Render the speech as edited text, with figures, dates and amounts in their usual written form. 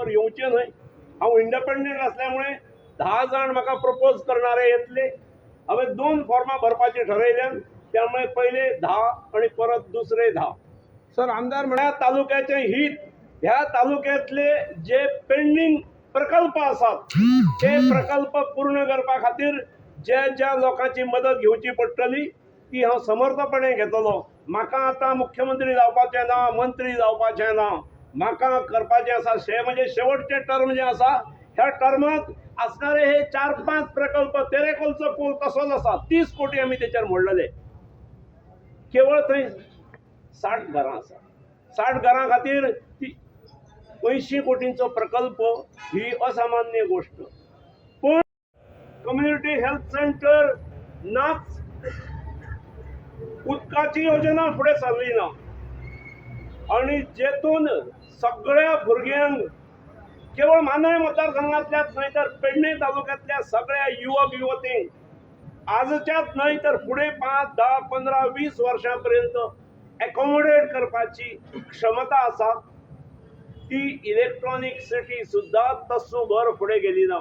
प्रकल्प येवचे न्हय। हांव इंडिपेंडंट असल्यामुळे 10 जण म्हाका प्रपोज करणारे येतले। हांवें 2 फॉर्मां भरपाची ठरयल्यात, त्यामुळे पहिले 10 आणि परत दुसरे 10। सर आमदार म्हळ्यार तालुक्याचे हित, ह्या तालुक्यातले जे पेंडिंग प्रकल्प आसात ते प्रकल्प पूर्ण करपा खातीर ज्या लोकांची मदत घेवची पडटली ती हांव समर्थपणे घेतलो। म्हाका आतां मुख्यमंत्री जावपाचें ना, मंत्री जावपाचें ना, म्हाका करपाचें आसा म्हणजे शेवटचे टर्म जे आसा ह्या टर्मात असणारे हे 4-5 प्रकल्प तेरेकोलचो पूल तसोच आसा, 30 कोटी आमी तेचेर मोडलेले। केवळ थंय 60 घरां आसा, 60 घरां खातीर 80 कोटींचो प्रकल्प ही असामान्य गोष्ट। पण कम्युनिटी हेल्थ सेंटर नाच, उदकाची योजना फुडें सरली ना आणि जेतून सगळ्या भुरग्यांक केवळ मानय मतदारसंघातल्याच न्हय तर पेडणे तालुक्यातल्या सगळ्या युवक युवतींक आजच्याच न्हय तर फुडें 5, 10, 15, 20 वर्षांपर्यंत एकोमोडेट करपाची क्षमता आसा। ती इलेक्ट्रॉनिक सिटी सुद्धा तसूभर फुडें गेली ना।